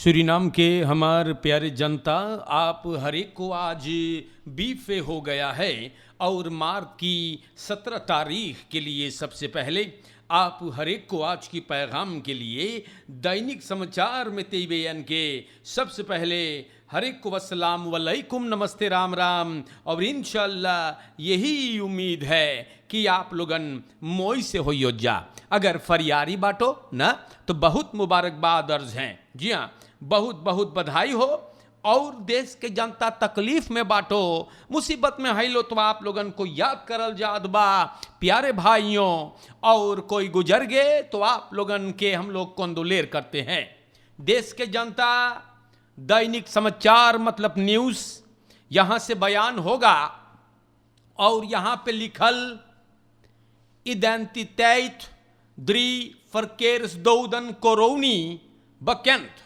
Suriname के हमारे प्यारे जनता, आप हर एक को आज बीफे हो गया है और मार्च की 17 तारीख के लिए सबसे पहले आप हर एक को आज की पैगाम के लिए दैनिक समाचार में तेबेन के सबसे पहले हर एक को अस्सलाम वालेकुम, नमस्ते, राम राम। और इंशाअल्लाह यही उम्मीद है कि आप लोगन मोई से हो जा। अगर फरियारी बाटो ना तो बहुत मुबारकबाद अर्ज हैं। जी हाँ, बहुत बहुत बधाई हो। और देश के जनता तकलीफ में बाटो, मुसीबत में है लो तो आप लोगन को याद करल जात बा प्यारे भाइयों। और कोई गुजर गए तो आप लोगन के हम लोग कंदोलेर करते हैं। देश के जनता, दैनिक समाचार मतलब न्यूज़ यहाँ से बयान होगा और यहाँ पे लिखल identiteit 3 verkeersdoden कोरोनी bekend।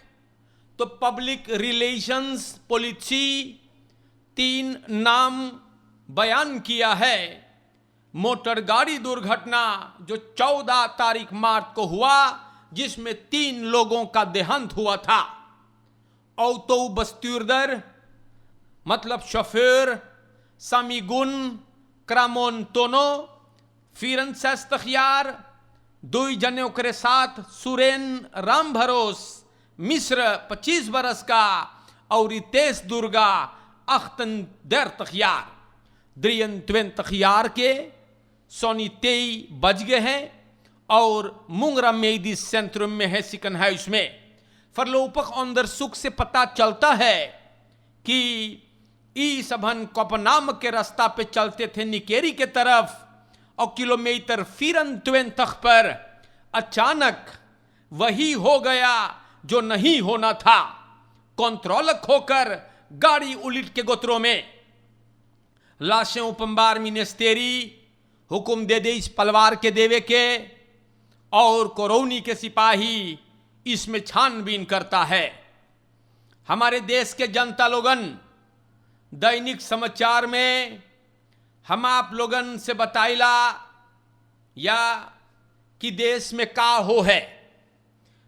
तो पब्लिक रिलेशंस पॉलिसी 3 नाम बयान किया है। मोटर गाड़ी दुर्घटना जो 14 तारीख मार्च को हुआ, जिसमें 3 लोगों का देहांत हुआ था। ऑटो बस्तूरदर मतलब शोफर सामिगुन क्रामोन तोनो फिरंसेस तखियार, 2 जने के साथ सुरेन राम भरोस मिस्र 25 बरस का और रितेश दुर्गा अख्तन दर तखियार द्रियन त्वेन तखियार के सोनी तेई बज गए हैं और मुंगरा मेदी सेंट्रम में है सिकन है। उसमें फरलोपक अंदर सुख से पता चलता है कि ई सबन कोपनाम के रास्ता पे चलते थे निकेरी के तरफ और किलोमीटर फिरन त्वेन तक पर अचानक वही हो गया जो नहीं होना था। कंट्रोलक होकर गाड़ी उलट के गोत्रों में लाशें उपंबार मिनिस्टेरी हुक्म दे दे इस पलवार के देवे के, और कोरोनी के सिपाही इसमें छानबीन करता है। हमारे देश के जनता लोगन, दैनिक समाचार में हम आप लोगन से बताइला या कि देश में का हो है।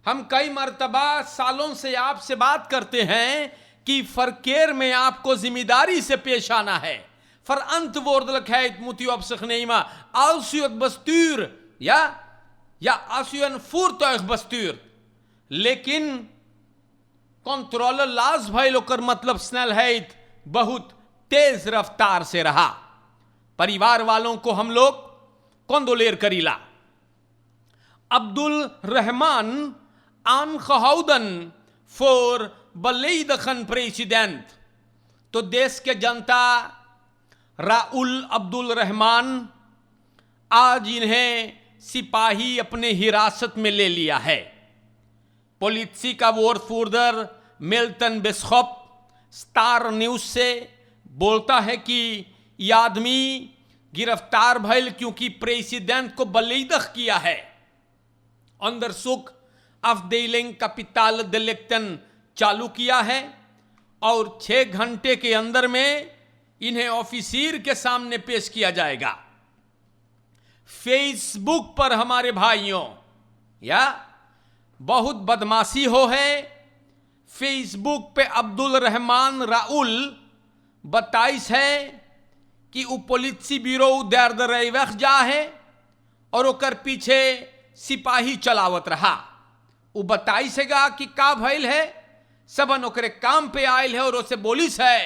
हम कई मर्तबा सालों से आपसे बात करते हैं कि फरकेर में आपको जिम्मेदारी से पेश आना है। फर अंत woordelijkheid moet u op zich nemen als u het bestuur ja als u een voertuig bestuurt। लेकिन कंट्रोलर लाज भाई लोकर मतलब स्नेलहाइट बहुत तेज रफ्तार से रहा। परिवार वालों को हम लोग कंदोलेर Karila. Abdul Rahman aangehouden voor beledigen president। तो देश के जनता, राउल अब्दुल रहमान, आज इन्हें सिपाही अपने हिरासत में ले लिया है। पॉलिसी का वोरफूर्दर मिल्टन बिस्खोप स्टार न्यूज से बोलता है कि यह आदमी गिरफ्तार भइल क्योंकि प्रेसिडेंट को बलीदख किया है। अंदर सुख अफडेलिंग कैपिटल दिलेक्टन चालू किया है और 6 घंटे के अंदर में इन्हें ऑफिसर के सामने पेश किया जाएगा। फेसबुक पर हमारे भाइयों या बहुत बदमाशी हो है। फेसबुक पे अब्दुल रहमान राउल 22 है कि वो पॉलिसी ब्यूरो दर्द रैवख जा है और ओकर पीछे सिपाही चलावत रहा। वो 22 हैगा कि का भइल है, सबन ओकरे काम पे आयल है और उसे बोलिस है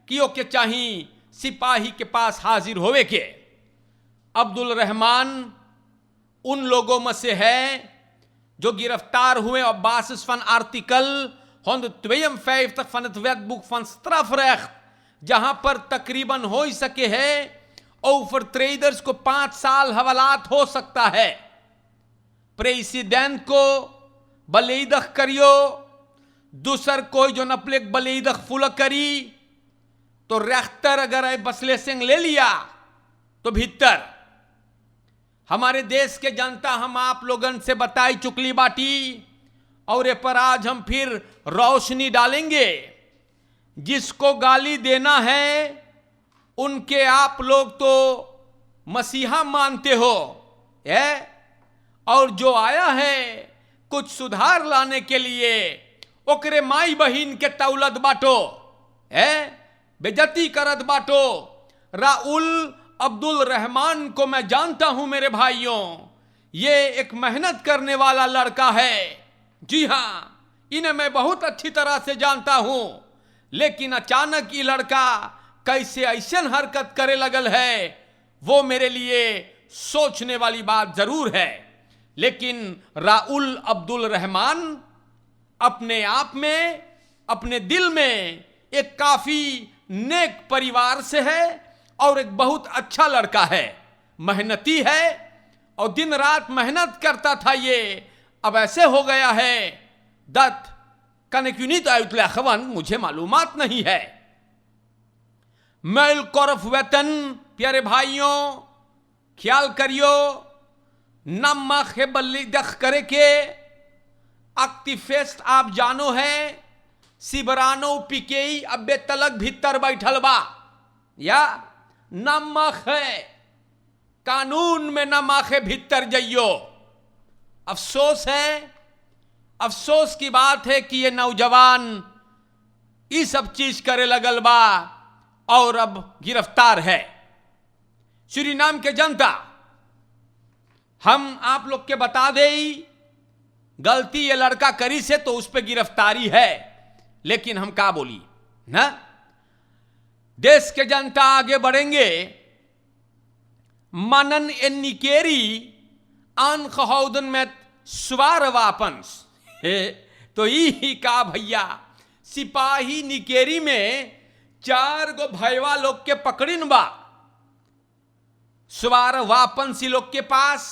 कि ओके चाही सिपाही के पास हाजिर होवे के। अब्दुल रहमान उन लोगों में से है जो गिरफ्तार हुए और basis van article 152 van het wetboek van strafrecht, जहां पर तकरीबन हो ही सके है ओवरट्रेडर्स को 5 साल हवालात हो सकता है। प्रेसिडेंट को बलीदख करियो, दूसर कोई जो नपलेक बलीदख फुल करी तो रेख्तर अगर बसले सिंह ले लिया तो भीतर। हमारे देश के जनता, हम आप लोगन से बताई चुकली बाटी और ये पर आज हम फिर रोशनी डालेंगे। जिसको गाली देना है उनके आप लोग तो मसीहा मानते हो और जो आया है कुछ सुधार लाने के लिए ओकरे माई बहिन के तौलत बाटो, बेजती करत बाटो। राउल अब्दुल रहमान को मैं जानता हूं मेरे भाइयों, ये एक मेहनत करने वाला लड़का है। जी हां, इन्हें मैं बहुत अच्छी तरह से जानता हूं, लेकिन अचानक ये लड़का कैसे ऐसा हरकत करे लगल है, वो मेरे लिए सोचने वाली बात जरूर है। लेकिन राउल अब्दुल रहमान अपने आप में, अपने दिल में एक काफी नेक परिवार से है और एक बहुत अच्छा लड़का है, मेहनती है और दिन रात मेहनत करता था। ये अब ऐसे हो गया है दत्त कनेक्यूनित आयुतला खवन, मुझे मालूमात नहीं है। मैल कोरफ वेतन, प्यारे भाइयों ख्याल करियो, नम्मा खेबली दख करे के अक्तिफेस्ट आप जानो है, सिबरानो पिकेई अब्बे तलक भीतर बैठल बा, या नमक है कानून में नमक है भीतर जइयो। अफसोस है, अफसोस की बात है कि ये नौजवान ये सब चीज करे लगल बा और अब गिरफ्तार है। सूरीनाम के जनता, हम आप लोग के बता दे, गलती ये लड़का करी से तो उस पर गिरफ्तारी है, लेकिन हम क्या बोली ना, देश के जनता आगे बढ़ेंगे। मनन एन निकेरी आन खहौदन में स्वार वापंस तो ही का भैया, सिपाही निकेरी में 4 गो भैया लोग के पकड़िन बा, स्वार वापंसी लोग के पास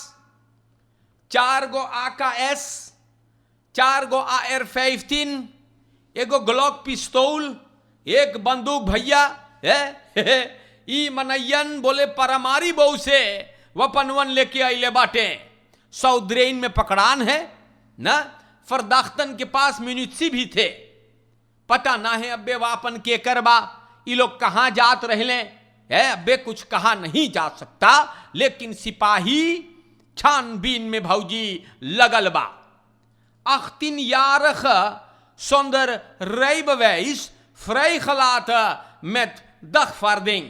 4 गो AKS, 4 गो AR-15, एगो ग्लॉक पिस्तौल, एक बंदूक भैया ई मनैयन बोले परमारी बहु से वपनवन लेके आइले बाटे। सौद्रेन में पकड़ान है ना, फरदाख्तन के पास म्यूनिसी भी थे, पता ना है अब्बे वापन के करबा, ये लोग कहां जात रहले अब्बे कुछ कहा नहीं जा सकता, लेकिन सिपाही छानबीन में भौजी लगल बा। अख्तिन यारख सौंदर रईबवैस फ्रैखलात में दख फार्दिंग,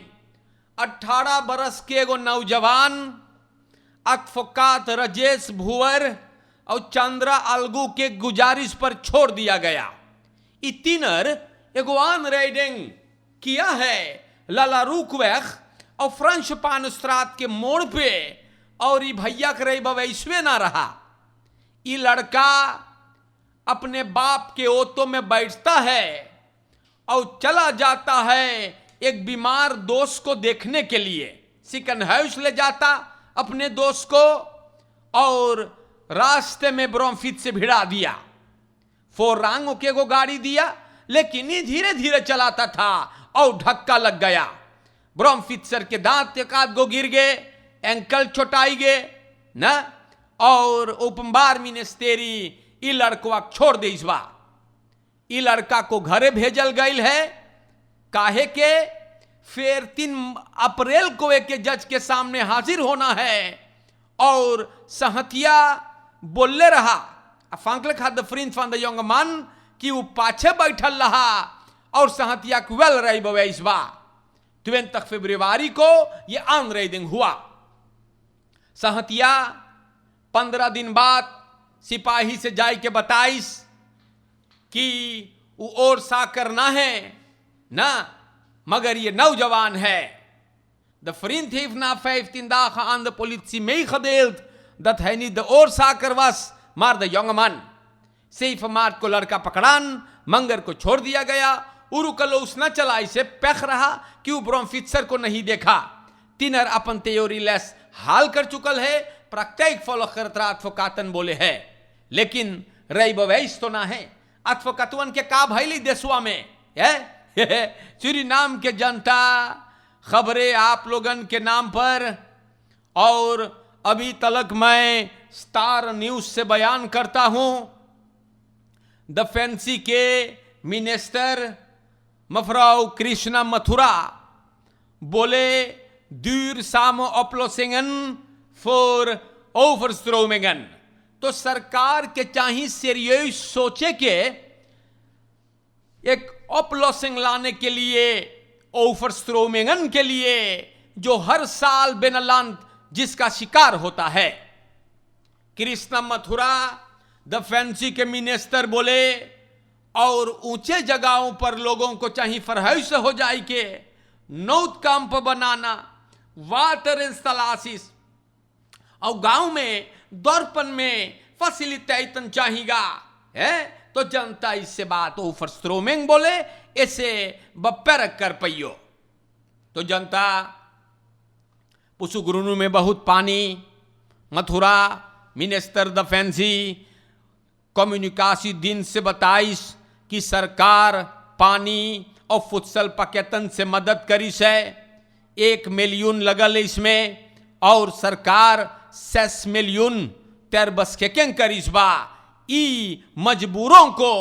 18 बरस के एगो नौजवान अकफकात रजेश भुवर और चंद्रा अलगू के गुजारिश पर छोड़ दिया गया। इतिनर एगो ऑन राइडिंग किया है लाला रूकवेख और फ्रेंच पानस्त्रात के मोड़ पे, और ये भैया के रही बवैसवे ना रहा। ये लड़का अपने बाप के ओतो में बैठता है और चला जाता है एक बीमार दोस्त को देखने के लिए, सिकन हाउस ले जाता अपने दोस्त को, और रास्ते में ब्रोमफिट से भिड़ा दिया। 4 रांगों के को गाड़ी दिया, लेकिन ये धीरे धीरे चलाता था और धक्का लग गया। ब्रोमफिट सर के दांत एक आध गो गिर गए, एंकल छोटाई गए ना, और उपम्बार मिनिस्टेरी ई लड़कवा छोड़ दे। इस बार ई लड़का को घरे भेजल गई है, काहे के फिर 3 अप्रैल को एक जज के सामने हाजिर होना है, और सहतिया बोले रहा अफांकल खाद फ्रीन फॉन द यंग मैन कि वो पाछे बैठल रहा और सहतिया क्वेल रही बवे। इस बार 20 फरवरी को ये ऑन राइडिंग हुआ। सहतिया 15 दिन बाद सिपाही से जाय के बताइस कि वो और सा करना है ना, मगर ये नौजवान है। द फ्रीन थीफ ना 15 dagen aan de politie meegedeeld dat hij niet de oorzaker was, maar de jongeman। 7 मार्च को लड़का पकड़ान, मंगर को छोड़ दिया गया। उरुकलोस न चला, इसे पेख रहा कि वो ब्रोमफिट्सर को नहीं देखा। तिनर अपन त्योरी लेस हाल कर चुकल है, प्रत्येक फॉलो करतरा अथफकातन बोले है, लेकिन रई बवैस तो ना है। अथफकतवन के का भैली देशवा में सूरीनाम के जनता, खबरें आप लोगन के नाम पर, और अभी तलक मैं स्टार न्यूज से बयान करता हूं। द फैंसी के मिनिस्टर मफराव कृष्णा मथुरा बोले दूर सामो अपलोसिंगन फॉर ओवरस्ट्रोमिंगन, तो सरकार के चाहिए सीरियस सोचे के एक अपलॉसिंग लाने के लिए, ओवरस्ट्रोमिंगन के लिए, जो हर साल बेनलांत जिसका शिकार होता है। कृष्णा मथुरा द फैंसी के मिनिस्टर बोले, और ऊंचे जगहों पर लोगों को चाहिए फरहइश हो जाए के नौत कैंप बनाना, वाटर इंस्टॉलासिस, और गांव में दर्पण में फैसिलिटेशन चाहिएगा है। तो जनता इससे बात ओवरस्ट्रोमिंग बोले, ऐसे बपेरक कर पैयो। तो जनता पुसुगुरुनु में बहुत पानी, मथुरा मिनिस्टर द फैंसी कम्युनिकासी दिन से बताइस कि सरकार पानी और फुटसल पकेतन से मदद करीस है। 1 मिलियन लगल इसमें, और सरकार 6 मिलियन तेर बस के करीस बा। ई मजबूरों को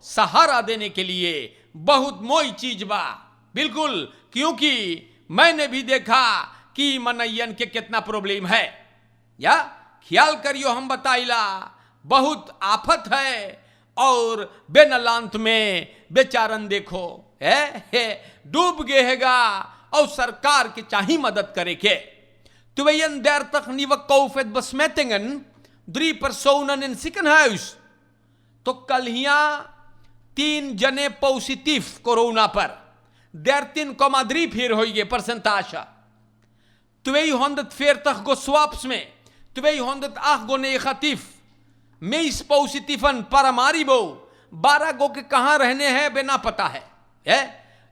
सहारा देने के लिए बहुत मोई चीज बा, बिल्कुल। क्योंकि मैंने भी देखा कि मनैयन के कितना प्रॉब्लम है, या ख्याल करियो हम बताइला, बहुत आफत है। और बेनलांत में बेचारन देखो है डूब गए हैगा, और सरकार के चाही मदद करे के। Tuwayan dertag nieuwe COVID-besmettingen, 3 personen in ziekenhuis. तो कल यहाँ 3 जने पॉजिटिव कोरोना पर, 13,3 हो गए परसेंटाज। 240 गो स्वाप्स में 208 गो नेगेटिव, मेस पॉजिटिवन परमारी बो 12 गो के कहाँ रहने हैं बिना पता है।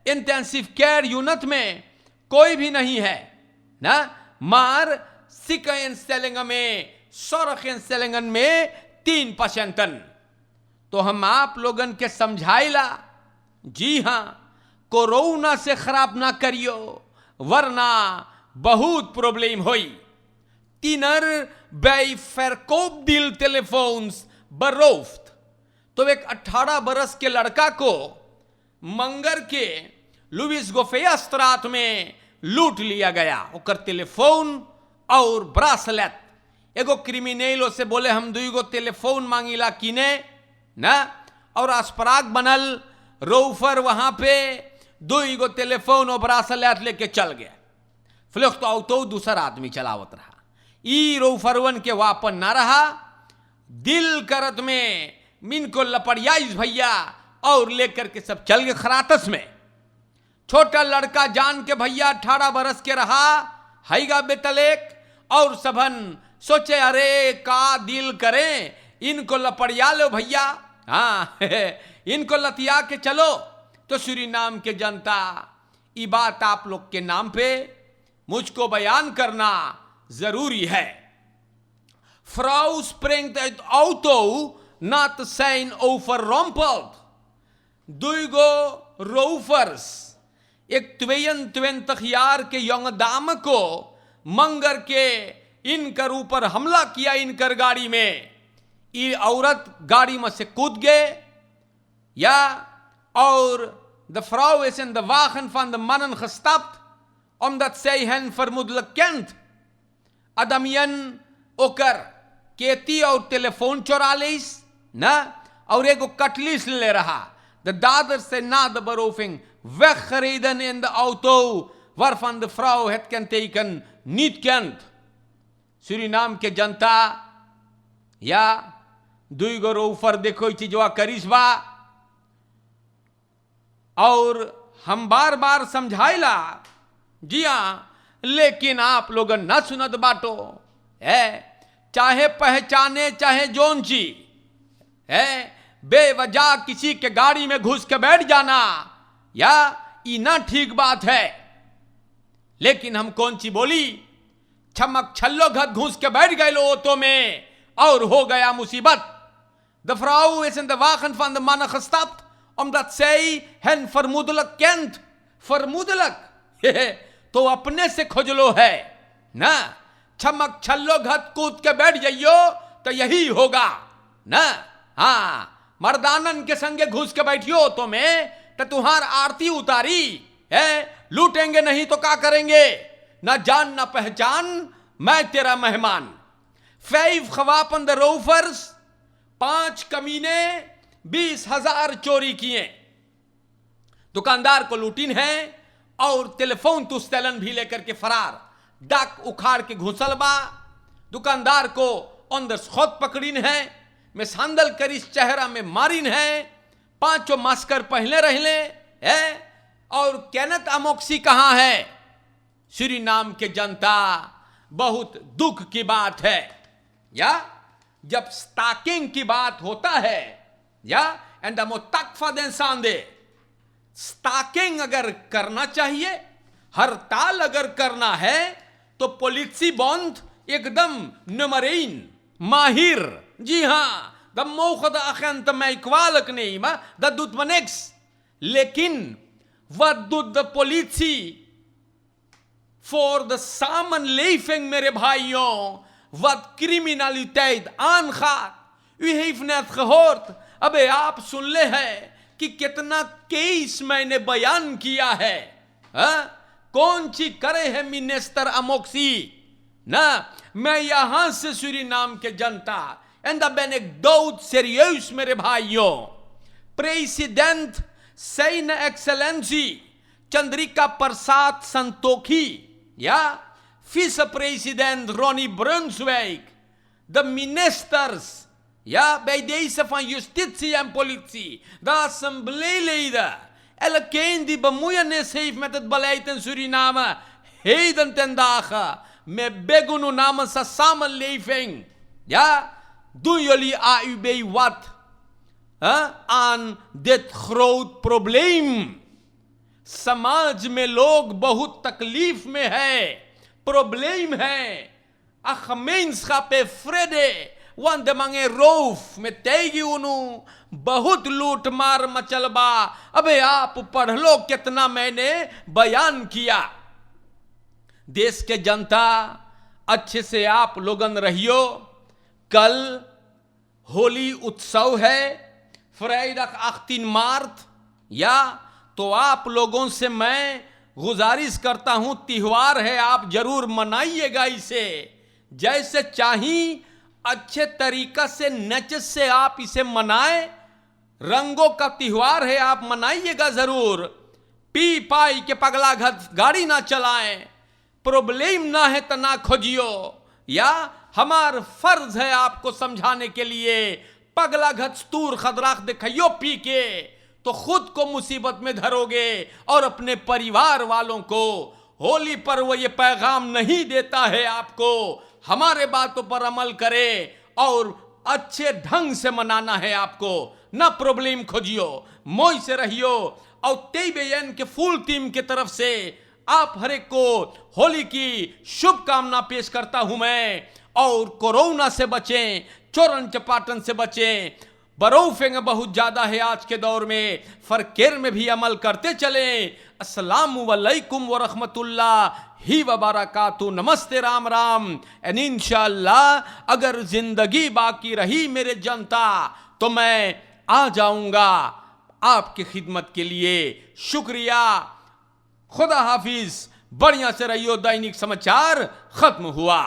इंटेंसिव केयर यूनिट में कोई भी नहीं है ना, मार सिक इंस्टेलिंग में, सोरख इंस्टेलिंग में 3 पेशेंटन। तो हम आप लोगन के समझाइला, जी हां, कोरोना से खराब ना करियो, वरना बहुत प्रॉब्लम होई। तीनर bij verkoopdeal टेलीफोन्स बरोफ्त। तो एक 18 बरस के लड़का को मंगर के लुइस गोफेया स्ट्रात में लूट लिया गया, ओकर टेलीफोन और ब्रासलेट। एगो क्रिमिनलो से बोले हम 2 गो टेलीफोन मांगिला किने ना, और अस्पराग बनल रोफर वहां पे 2 गो टेलीफोन और ब्रासलेट लेके चल गया। फ्लुख्त ऑटो दूसरा आदमी चलावत रहा। ई रोफरवन के वापन ना रहा, दिल करत में मिन को लपड़ियाइस भैया, और लेकर के सब चल गए खरातस में। छोटा लड़का जान के भैया 18 बरस के रहा, हाईगा बेतलेक, और सबन सोचे अरे का दिल करें, इनको लपड़िया लो भैया, हाँ इनको लतिया के चलो। तो सूरीनाम के जनता, ये बात आप लोग के नाम पे मुझको बयान करना जरूरी है। Vrouw springt uit auto na te zijn overrompeld. 2 गो रोफर्स, एक 22 jaar के यंग दाम को मंगर के इनकर ऊपर हमला किया, इनकर गाड़ी में। ये औरत गाड़ी में से कूद गए, या और de vrouw is in de wagen van de mannen gestapt, omdat zij hen vermoedelijk kent. अदमियन ओकर केती और टेलीफोन चोरा लेस ना, और एगो कटलिस ले रहा। द दादर से ना the बरोफिंग weggereden in de auto waarvan de vrouw het kenteken niet kent. Suriname के जनता, या 2 गो रोफर देखो चीजवा करीस बा, और हम बार बार समझाइला, जी हाँ, लेकिन आप लोग न सुनत बाटो है। चाहे पहचाने चाहे जोन ची है, बेवजह किसी के गाड़ी में घुस के बैठ जाना, या ये ना ठीक बात है। लेकिन हम कौन ची बोली, छमक छल्लो घर घुस के बैठ गए लो ऑटो में, और हो गया मुसीबत। De vrouw is in de wagen van de mannen gestapt, omdat zij hen vermoedelijk kent। vermoedelijk तो अपने से खोजलो है ना, छमक छल्लो घत कूद के बैठ जाइयो तो यही होगा ना। हाँ, मर्दानन के संगे घुस के बैठियो तो में तो तुम्हार आरती उतारी है, लूटेंगे नहीं तो क्या करेंगे, ना जान ना पहचान, मैं तेरा मेहमान। 5 gewapende rovers, 5 कमीने 20,000 चोरी किए। दुकानदार को लूटिन है और टेलीफोन तुस्तलन भी लेकर के फरार, डाक उखाड़ के घुसल बा, दुकानदार को अंदर खोद पकड़ीन है, में सांदल करिस चेहरा में मारिन है, 5 मास्कर पहले रहले है। और केनेथ अमोक्सी कहां है? सूरीनाम के जनता, बहुत दुख की बात है। या जब स्टाकिंग की बात होता है, या एंड स्टाकिंग अगर करना चाहिए, हड़ताल अगर करना है, तो पॉलिसी बॉन्ड एकदम नंबर 1 माहिर, जी हां, द मोखद अखंत में इक्वालक नहीं मा द दूत मनेक्स। लेकिन वह दूत पॉलिसी फॉर द सामन लेफिंग मेरे भाइयों, wat criminaliteit aangaat. U heeft net gehoord, अबे आप सुन ले है कि कितना केस मैंने बयान किया है, कौन सी करे है मिनिस्टर अमोक्सी ना। मैं यहां से सूरीनाम के जनता, en dat ben ik dood serieus मेरे भाइयों, president zijn excellentie Chandrika Prasad Santokhi, ja, vice-president Ronnie Brunswijk, de ministers, ja, bij deze van justitie en politie, de assembleeleden, elkeen die bemoeienis heeft met het beleid in Suriname, heden ten dagen, met Begunu namens de samenleving, ja, doen jullie AUB wat aan dit groot probleem? समाज में लोग बहुत तकलीफ में है, problem है, gemeenschap heeft vrede, want de mange roof met tegen उनु बहुत लूट मार मचलबा। अबे आप पढ़ लो कितना मैंने बयान किया। देश के जनता, अच्छे से आप लोगन रहियो। कल होली उत्सव है, फ्राइडे 18 मार्च, या तो आप लोगों से मैं गुजारिश करता हूं, त्योहार है, आप जरूर मनाइएगा इसे जैसे चाहिए, अच्छे तरीका से नच से आप इसे मनाएं। रंगों का त्योहार है, आप मनाइएगा जरूर। पी पाई के पगला घट गाड़ी ना चलाएं, प्रॉब्लम ना है तो ना खोजियो, या हमार फर्ज है आपको समझाने के लिए। पगला घट स्तूर खदराख दिखाइयो पी के तो खुद को मुसीबत में धरोगे और अपने परिवार वालों को। होली पर वो ये पैगाम नहीं देता है आपको, हमारे बातों पर अमल करे और अच्छे ढंग से मनाना है आपको, ना प्रॉब्लम खोजियो, मोई से रहियो। और तेबेयन के फुल टीम की तरफ से आप हर एक को होली की शुभकामना पेश करता हूं मैं। और कोरोना से बचें, चोरन चपाटन से बचें। बरोफिंग बहुत ज्यादा है आज के दौर में, फरकेर में भी अमल करते चले। अस्सलामु अलैकुम व रहमतुल्लाहि व बरकातहू। नमस्ते, राम राम। एंड इंशाअल्लाह अगर जिंदगी बाकी रही मेरे जनता तो मैं आ जाऊंगा आपकी खिदमत के लिए। शुक्रिया, खुदा हाफिज, बढ़िया से रहियो। दैनिक समाचार खत्म हुआ।